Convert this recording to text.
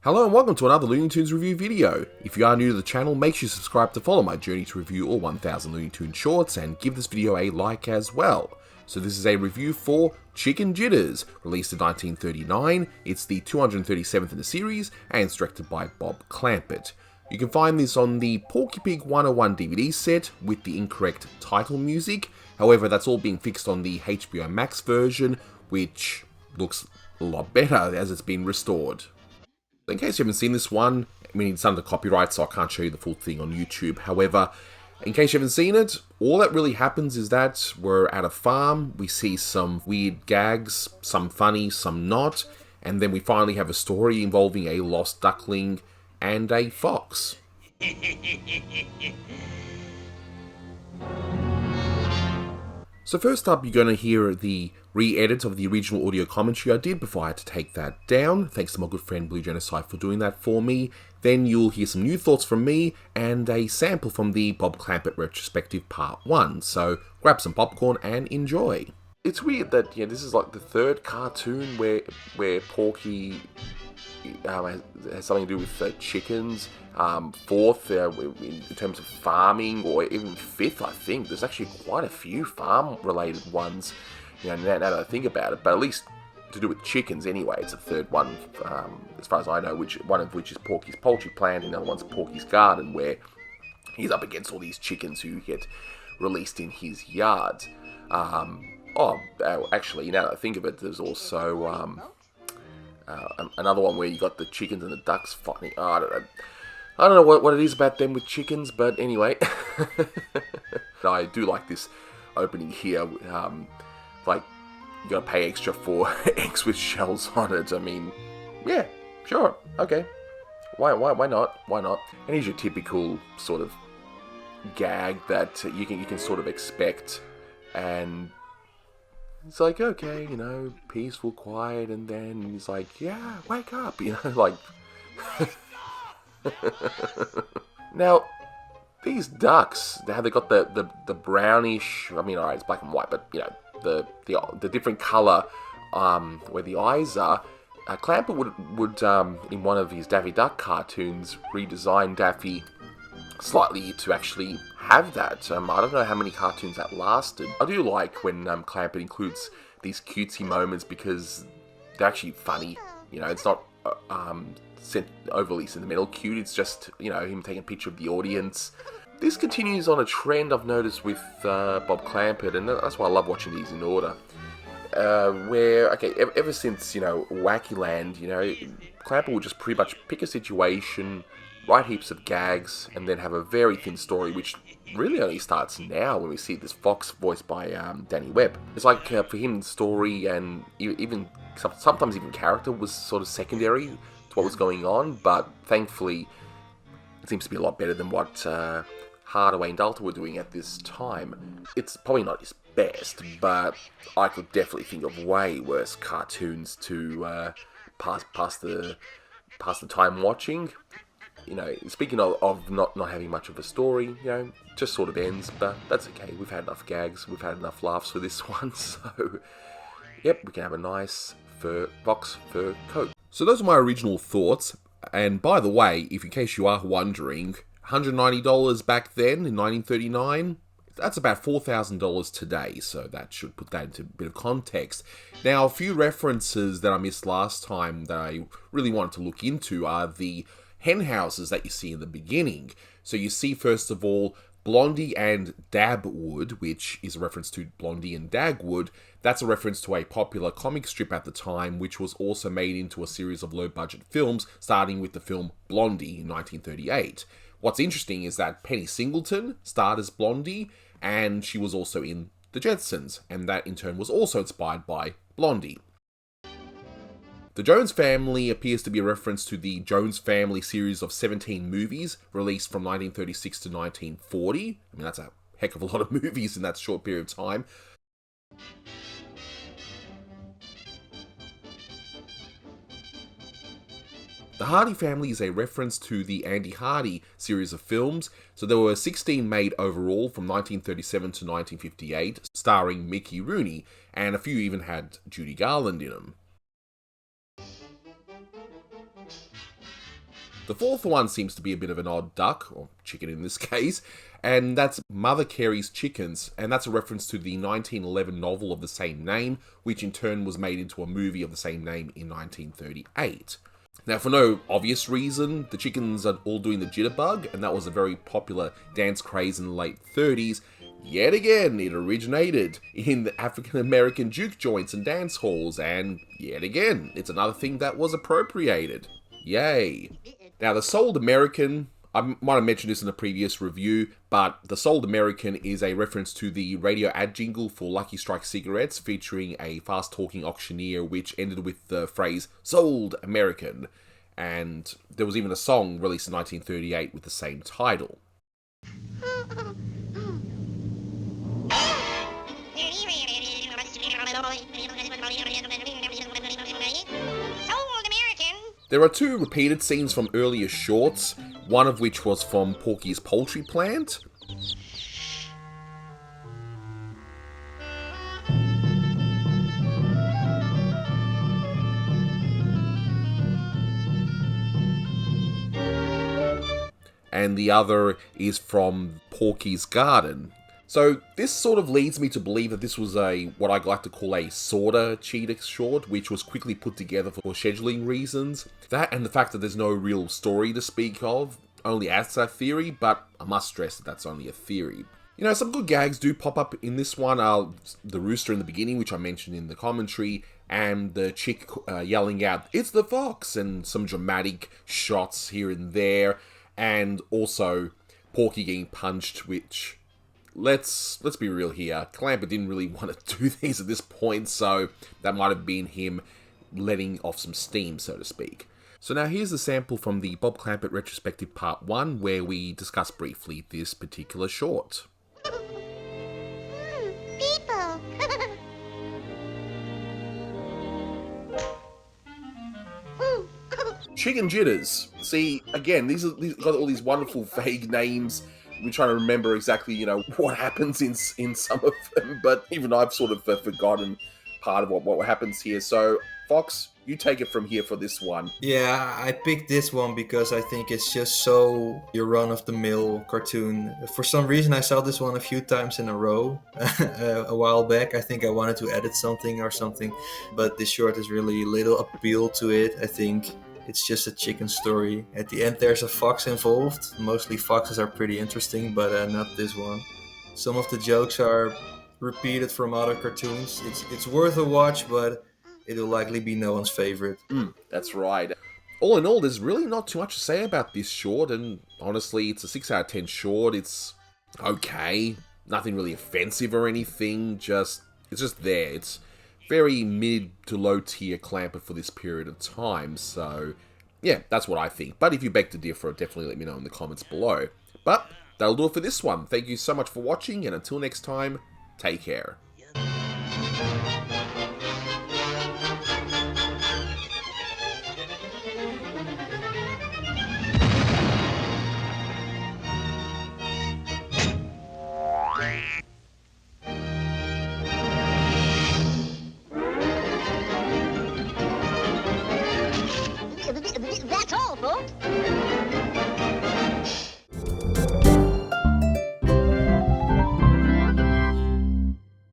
Hello and welcome to another Looney Tunes review video. If you are new to the channel, make sure you subscribe to follow my journey to review all 1000 Looney Tunes shorts and give this video a like as well. So this is a review for Chicken Jitters, released in 1939. It's the 237th in the series and it's directed by Bob Clampett. You can find this on the Porky Pig 101 DVD set with the incorrect title music. However, that's all being fixed on the HBO Max version, which looks a lot better as it's been restored. In case you haven't seen this one, I mean, it's under copyright, so I can't show you the full thing on YouTube. However, in case you haven't seen it, all that really happens is that we're at a farm, we see some weird gags, some funny, some not, and then we finally have a story involving a lost duckling and a fox. So first up, you're going to hear the re-edit of the original audio commentary I did before I had to take that down. Thanks to my good friend Blue Genocide for doing that for me. Then you'll hear some new thoughts from me and a sample from the Bob Clampett retrospective part 1. So grab some popcorn and enjoy. It's weird that this is like the third cartoon where Porky has something to do with chickens. Fourth in terms of farming, or even fifth, I think. There's actually quite a few farm-related ones, now that I think about it, but at least to do with chickens anyway. It's the third one, as far as I know, one of which is Porky's Poultry Plant, and the other one's Porky's Garden, where he's up against all these chickens who get released in his yard. Actually, now that I think of it, there's also another one where you got the chickens and the ducks fighting. I don't know what it is about them with chickens, but anyway. I do like this opening here. Like, you gotta pay extra for eggs with shells on it. I mean, yeah, sure, okay. Why not? Why not? And here's your typical sort of gag that you can sort of expect. And it's like, okay, peaceful, quiet, and then he's like, yeah, wake up, like... Now, these ducks, how they got the brownish, I mean, alright, it's black and white, but, the different colour where the eyes are, Clampett would in one of his Daffy Duck cartoons, redesign Daffy slightly to actually have that. I don't know how many cartoons that lasted. I do like when Clampett includes these cutesy moments because they're actually funny. It's not overly sentimental cute, it's just, him taking a picture of the audience. This continues on a trend I've noticed with Bob Clampett, and that's why I love watching these in order. Where, okay, ever since, Wacky Land, Clampett will just pretty much pick a situation, write heaps of gags, and then have a very thin story, which really only starts now when we see this fox voiced by Danny Webb. It's like, for him, the story and even sometimes even character was sort of secondary to what was going on, but thankfully it seems to be a lot better than what Hardaway and Dalton were doing at this time. It's probably not his best, but I could definitely think of way worse cartoons to pass the time watching. Speaking of not having much of a story, just sort of ends, but that's okay. We've had enough gags, we've had enough laughs for this one, so yep, we can have a nice fox fur coat. So those are my original thoughts, and by the way, if in case you are wondering, $190 back then in 1939, that's about $4,000 today, so that should put that into a bit of context. Now, a few references that I missed last time that I really wanted to look into are the hen houses that you see in the beginning. So you see, first of all, Blondie and Dabwood, which is a reference to Blondie and Dagwood. That's a reference to a popular comic strip at the time, which was also made into a series of low-budget films, starting with the film Blondie in 1938. What's interesting is that Penny Singleton starred as Blondie, and she was also in The Jetsons, and that in turn was also inspired by Blondie. The Jones Family appears to be a reference to the Jones Family series of 17 movies released from 1936 to 1940. I mean, that's a heck of a lot of movies in that short period of time. The Hardy Family is a reference to the Andy Hardy series of films. So there were 16 made overall from 1937 to 1958, starring Mickey Rooney, and a few even had Judy Garland in them. The fourth one seems to be a bit of an odd duck, or chicken in this case, and that's Mother Carey's Chickens, and that's a reference to the 1911 novel of the same name, which in turn was made into a movie of the same name in 1938. Now, for no obvious reason, the chickens are all doing the jitterbug, and that was a very popular dance craze in the late 30s. Yet again, it originated in the African American juke joints and dance halls, and yet again, it's another thing that was appropriated. Yay. Now, the Sold American, I might have mentioned this in a previous review, but the Sold American is a reference to the radio ad jingle for Lucky Strike cigarettes featuring a fast-talking auctioneer which ended with the phrase, Sold American. And there was even a song released in 1938 with the same title. There are two repeated scenes from earlier shorts, one of which was from Porky's Poultry Plant. And the other is from Porky's Garden. So this sort of leads me to believe that this was what I'd like to call a sorta cheetah short, which was quickly put together for scheduling reasons. That and the fact that there's no real story to speak of only adds to that theory, but I must stress that that's only a theory. You know, some good gags do pop up in this one. The rooster in the beginning, which I mentioned in the commentary, and the chick yelling out, "It's the fox!" and some dramatic shots here and there, and also Porky getting punched, which... Let's be real here. Clampett didn't really want to do these at this point, so that might have been him letting off some steam, so to speak. So now here's the sample from the Bob Clampett Retrospective Part 1, where we discuss briefly this particular short. People! Chicken Jitters. See, again, these got all these wonderful vague names. We're trying to remember exactly, what happens in some of them, but even I've sort of forgotten part of what happens here. So, Fox, you take it from here for this one. Yeah, I picked this one because I think it's just so your run-of-the-mill cartoon. For some reason, I saw this one a few times in a row a while back. I think I wanted to edit something, but this short has really little appeal to it, I think. It's just a chicken story. At the end, there's a fox involved. Mostly foxes are pretty interesting, but not this one. Some of the jokes are repeated from other cartoons. It's worth a watch, but it'll likely be no one's favorite. That's right. All in all, there's really not too much to say about this short, and honestly, it's a 6 out of 10 short. It's okay. Nothing really offensive or anything. It's just there. It's very mid to low tier Clampett for this period of time, so yeah, that's what I think. But if you beg to differ, definitely let me know in the comments below. But that'll do it for this one. Thank you so much for watching, and until next time, take care. That's all, folks.